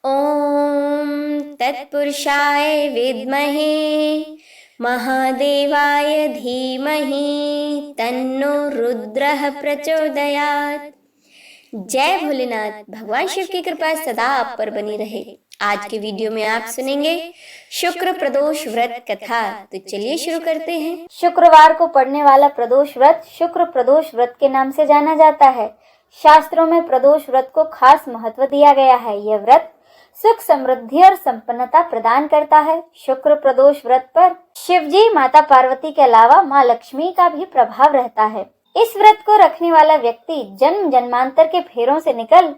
ॐ तत्पुरुषाय विद्महे महादेवाय धीमहि तन्नो रुद्रः प्रचोदयात्। जय भोलेनाथ। भगवान शिव की कृपा सदा आप पर बनी रहे। आज के वीडियो में आप सुनेंगे शुक्र प्रदोष व्रत कथा। तो चलिए शुरू करते हैं। शुक्रवार को पड़ने वाला प्रदोष व्रत शुक्र प्रदोष व्रत के नाम से जाना जाता है। शास्त्रों में प्रदोष व्रत को खास महत्व दिया गया है। यह व्रत सुख, समृद्धि और संपन्नता प्रदान करता है। शुक्र प्रदोष व्रत पर शिवजी, माता पार्वती के अलावा माँ लक्ष्मी का भी प्रभाव रहता है। इस व्रत को रखने वाला व्यक्ति जन्म जन्मांतर के फेरों से निकल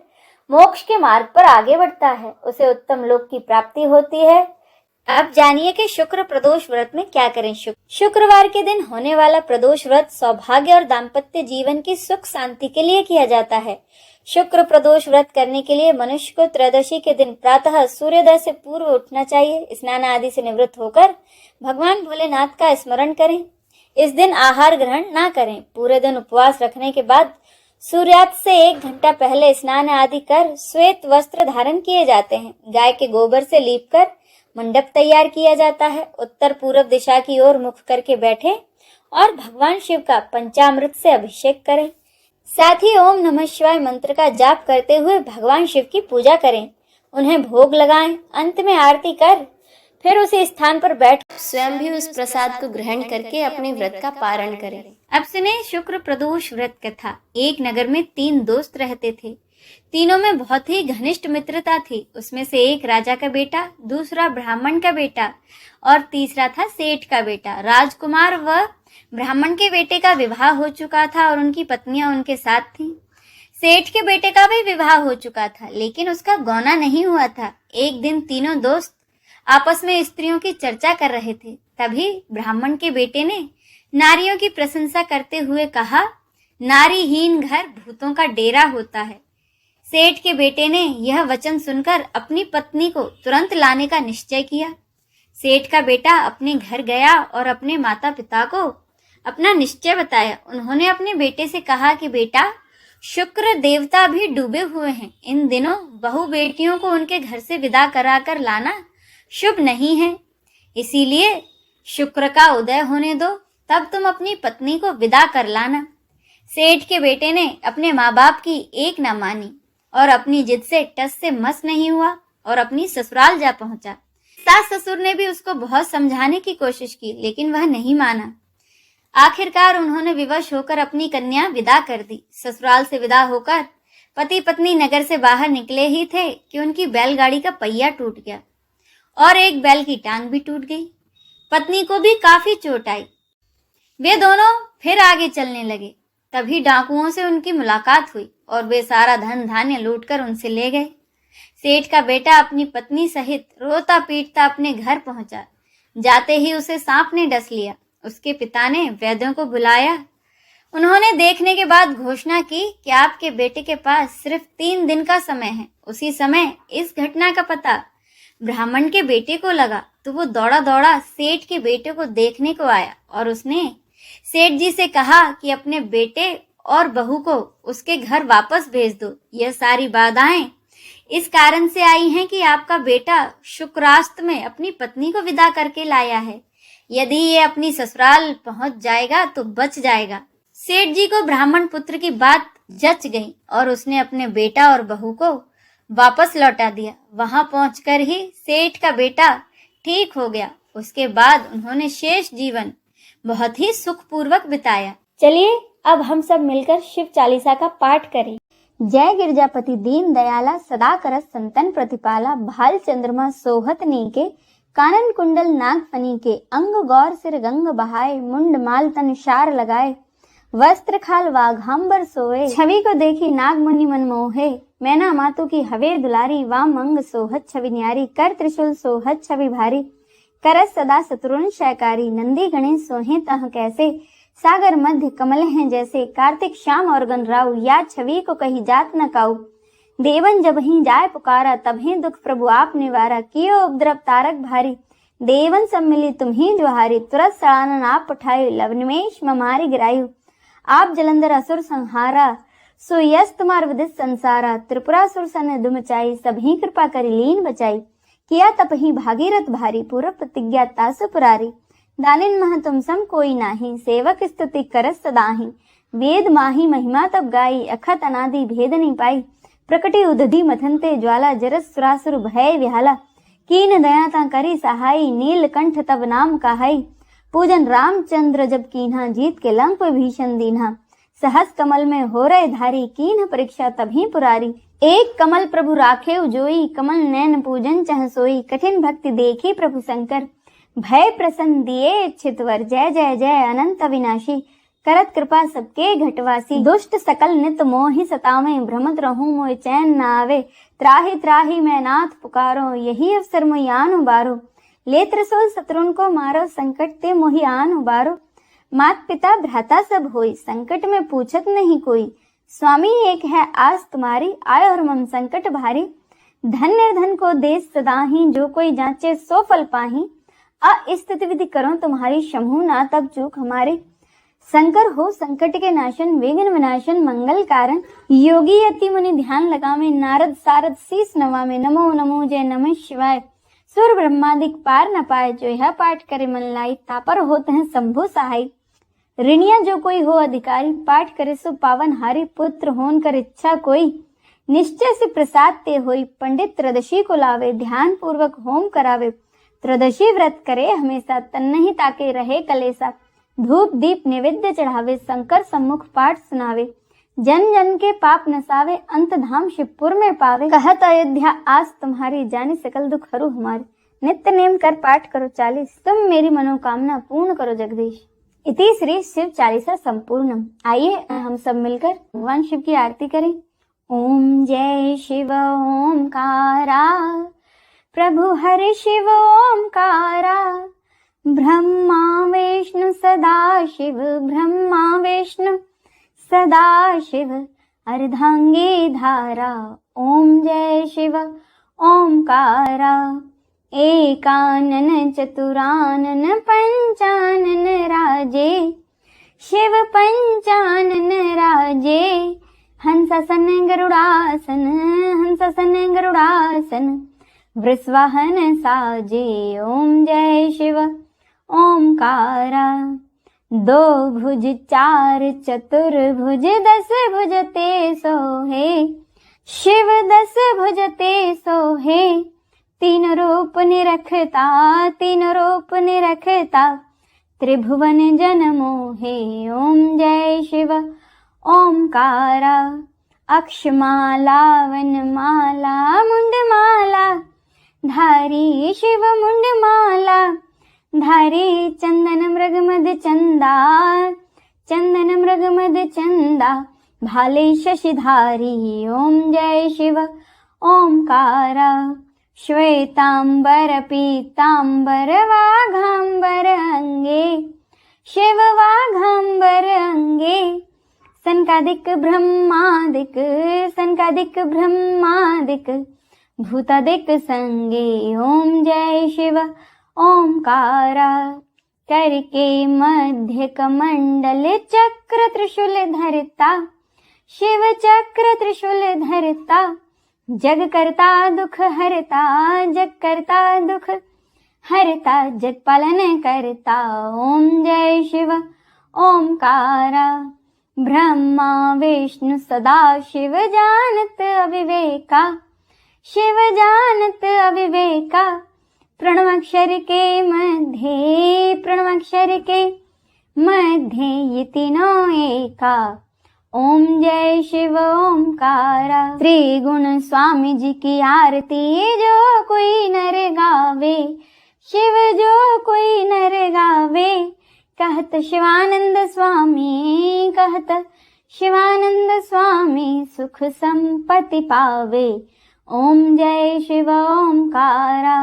मोक्ष के मार्ग पर आगे बढ़ता है। उसे उत्तम लोक की प्राप्ति होती है। अब जानिए कि शुक्र प्रदोष व्रत में क्या करें। शुक्रवार के दिन होने वाला प्रदोष व्रत सौभाग्य और दाम्पत्य जीवन की सुख शांति के लिए किया जाता है। शुक्र प्रदोष व्रत करने के लिए मनुष्य को त्रयोदशी के दिन प्रातः सूर्योदय से पूर्व उठना चाहिए। स्नान आदि से निवृत्त होकर भगवान भोलेनाथ का स्मरण करें। इस दिन आहार ग्रहण ना करें। पूरे दिन उपवास रखने के बाद सूर्यास्त से 1 घंटा पहले स्नान आदि कर श्वेत वस्त्र धारण किए जाते हैं। गाय के गोबर से लीपकर मंडप तैयार किया जाता है। उत्तर पूर्व दिशा की ओर मुख करके बैठें और भगवान शिव का पंचामृत से अभिषेक करें। साथ ही ओम नमः शिवाय मंत्र का जाप करते हुए भगवान शिव की पूजा करें, उन्हें भोग लगाएं। अंत में आरती कर फिर उसी स्थान पर बैठ स्वयं भी उस प्रसाद को ग्रहण करके अपने व्रत का पारण करें। अब सुने शुक्र प्रदोष व्रत कथा। एक नगर में 3 दोस्त रहते थे। तीनों में बहुत ही घनिष्ठ मित्रता थी। उसमें से एक राजा का बेटा, दूसरा ब्राह्मण का बेटा और तीसरा था सेठ का बेटा। राजकुमार व ब्राह्मण के बेटे का विवाह हो चुका था और उनकी पत्नियां उनके साथ थीं। सेठ के बेटे का भी विवाह हो चुका था, लेकिन उसका गौना नहीं हुआ था। एक दिन तीनों दोस्त आपस में स्त्रियों की चर्चा कर रहे थे। तभी ब्राह्मण के बेटे ने नारियों की प्रशंसा करते हुए कहा, नारीहीन घर भूतों का डेरा होता है। सेठ के बेटे ने यह वचन सुनकर अपनी पत्नी को तुरंत लाने का निश्चय किया। सेठ का बेटा अपने घर गया और अपने माता पिता को अपना निश्चय बताया। उन्होंने अपने बेटे से कहा कि बेटा, शुक्र देवता भी डूबे हुए हैं। इन दिनों बहू बेटियों को उनके घर से विदा कराकर लाना शुभ नहीं है, इसीलिए शुक्र का उदय होने दो, तब तुम अपनी पत्नी को विदा कर लाना। सेठ के बेटे ने अपने माँ बाप की एक न मानी और अपनी जिद से टस से मस नहीं हुआ और अपनी ससुराल जा पहुंचा। सास ससुर ने भी उसको बहुत समझाने की कोशिश की, लेकिन वह नहीं माना। आखिरकार उन्होंने विवश होकर अपनी कन्या विदा कर दी। ससुराल से विदा होकर पति पत्नी नगर से बाहर निकले ही थे कि उनकी बैलगाड़ी का पहिया टूट गया और एक बैल की टांग भी टूट गई। पत्नी को भी काफी चोट आई। वे दोनों फिर आगे चलने लगे। तभी डाकुओं से उनकी मुलाकात हुई और वे सारा धन धान्य लूटकर उनसे ले गए। सेठ का बेटा अपनी पत्नी सहित रोता पीटता अपने घर पहुंचा। जाते ही उसे सांप ने डस लिया। उसके पिता ने वैद्यों को बुलाया। उन्होंने देखने के बाद घोषणा की कि आपके बेटे के पास सिर्फ 3 दिन का समय है। उसी समय इस घटना का पता ब्राह्मण के बेटे को लगा तो वो दौड़ा दौड़ा सेठ के बेटे को देखने को आया और उसने सेठ जी से कहा कि अपने बेटे और बहू को उसके घर वापस भेज दो। यह सारी बाधाएं इस कारण से आई हैं कि आपका बेटा शुक्रास्त में अपनी पत्नी को विदा करके लाया है। यदि ये अपनी ससुराल पहुंच जाएगा तो बच जाएगा। सेठ जी को ब्राह्मण पुत्र की बात जच गई और उसने अपने बेटा और बहू को वापस लौटा दिया। वहां पहुंचकर ही सेठ का बेटा ठीक हो गया। उसके बाद उन्होंने शेष जीवन बहुत ही सुखपूर्वक बिताया। चलिए अब हम सब मिलकर शिव चालीसा का पाठ करें। जय गिरजापति दीन दयाला, सदा करस संतन प्रतिपाला, भाल चंद्रमा सोहत नीके, कानन कुंडल नाग फनी के, अंग गौर सिर गंग बहाए, मुंड माल तन शार लगाए, वस्त्र खाल वाघांबर सोए, छवि को देखी नाग मुनि मन मोहे, मैना मातु की हवे दुलारी, वाम अंग सोहत छवि न्यारी, कर त्रिशूल सोहत छवि भारी, करस सदा शत्रुन शयकारी, नंदी गणेश सोहे तह कैसे, सागर मध्य कमल हैं जैसे, कार्तिक श्याम और गणराउ, या छवि को कही जात न काऊ, देवन जब ही जाय पुकारा, तभी दुख प्रभु आप निवारा, कियो उपद्रव तारक भारी, देवन सब मिली तुम ही जुहारी, तुरत सड़ानन आप उठाई, लवनिमेश ममारी गिरायु, आप जलंधर असुर संहारा, सो यस तुम्हार विदित संसारा, त्रिपुरासुर सन दुमचाई, सबही कृपा करी लीन बचाई। किया तपही भागीरथ भारी, पूर्व प्रतिज्ञा तासु पुरारी। दानिन मह तुम सम कोई नाही, सेवक स्तुति करस सदाही। वेद माही महिमा तब गाई, अखत अनादि भेद नहीं पाई। प्रकटी उदधि मथनते ज्वाला, जरस सुरासुर भय विहाला। कीन दया ता करी सहाई, नीलकंठ तब नाम कहाई। पूजन रामचंद्र जब कीन्हा, जीत के लंक भीषण दीन्हा। सहस कमल में हो रहे धारी, कीन्ह परीक्षा तभी पुरारी। एक कमल प्रभु राखे उजोई, कमल नैन पूजन चह सोई। कठिन भक्ति देखी प्रभु शंकर, भय प्रसन्न दिए इच्छित वर। जय जय जय अनंत अविनाशी, करत कृपा सबके घटवासी। दुष्ट सकल नित मोहि सतावे, भ्रमत रहूं मोय चैन न आवे। त्राहि त्राहि मैं नाथ पुकारो, यही अवसर मोहि आन उबारो। ले त्रिशूल शत्रुन को मारो, संकट ते मोहि आन उबारो। मात पिता भ्राता सब होई, संकट में पूछत नहीं कोई। स्वामी एक है आस तुम्हारी, आय और मम संकट भारी। धन निर्धन को देश सदाही, जो कोई जांचे सो फल पाही। अस्तित्व विधि करो तुम्हारी, शंभु ना तब चूक हमारी। शंकर हो संकट के नाशन, विघ्न विनाशन मंगल कारण। योगी यति मुनि ध्यान लगावे, नारद सारद शीस नवावे। नमो नमो जय नमः शिवाय, सुर ब्रह्मादिक पार न पाए। जो यह पाठ करे मन लाई, तापर होते हैं शंभु सहाय। ऋणिया जो कोई हो अधिकारी, पाठ करे सो पावन हारी। पुत्र होन कर इच्छा कोई, निश्चय से प्रसाद ते होई। पंडित त्रयोदशी को लावे, ध्यान पूर्वक होम करावे। त्रयोदशी व्रत करे हमेशा, तन नहीं ताके रहे कलेसा। धूप दीप नैवेद्य चढ़ावे, शंकर सम्मुख पाठ सुनावे। जन जन के पाप नसावे, अंत धाम शिवपुर में पावे। कहत अयोध्या आस तुम्हारी, जानी सकल दुख हरू हमारे। नित्य नेम कर पाठ करो 40, तुम मेरी मनोकामना पूर्ण करो जगदीश। इति श्री शिव चालीसा संपूर्णम। आइए हम सब मिलकर भगवान शिव की आरती करें। ओम जय शिव ओमकारा, प्रभु हरि शिव ओमकारा। ब्रह्मा विष्णु सदा शिव, ब्रह्मा विष्णु सदा शिव। अर्धांगी धारा, ओम जय शिव ओमकारा। एकानन चतुरानन पंचानन राजे, शिव पंचानन राजे। हंसासन गरुड़ासन, हंसासन गरुड़ासन। वृषवाहन साजे, ओम जय शिव ओमकारा। दो भुज चार चतुर्भुज, 10 भुज ते सोहे। शिव 10 भुज ते सोहे। तीन रूप निरखता, तीन रूप निरखता। त्रिभुवन जन मोहे, ओम जय शिव ओमकारा। अक्षमाला वनमाला, मुंडमाला धारी। शिव मुंडमाला धारी। चंदन मृग मद चंदा, चंदन मृग मद चंदा। भाले शशिधारी, ओम जय शिव ओमकारा। श्वेतांबर पीतांबर, वाघांबर अंगे। शिव वाघांबर अंगे। सनकादिक ब्रह्मादिक, सनकादिक ब्रह्मादिक। भूतादिक संगे, ओम जय शिव ओमकारा। करके मध्य कमंडल, चक्र त्रिशूल धरता। शिव चक्र त्रिशूल धरता। जग करता दुख हरता, जग करता दुख हरता। जग पालन करता, ओम जय शिव ओमकारा। ब्रह्मा विष्णु सदा शिव, जानत अविवेका। शिव जानत अविवेका। प्रणवाक्षर के मध्य, प्रणवाक्षर के मध्य। ये तीनों एका, ओम जय शिव ओमकारा। त्रिगुण स्वामी जी की आरती, जो कोई नर गावे। शिव जो कोई नर गावे। कहत शिवानंद स्वामी, कहत शिवानंद स्वामी। सुख संपत्ति पावे, ओम जय शिव ओमकारा।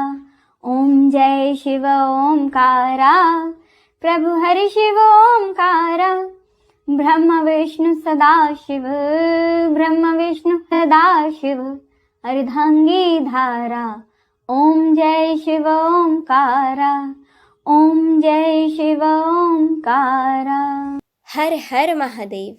ओम जय शिव ओमकारा। प्रभु हरि शिव ओमकारा। ब्रह्म विष्णु सदा शिव, ब्रह्म विष्णु सदा शिव। अर्धांगी धारा, ओम जय शिव ओमकारा। ओम जय शिव ओमकारा। हर हर महादेव।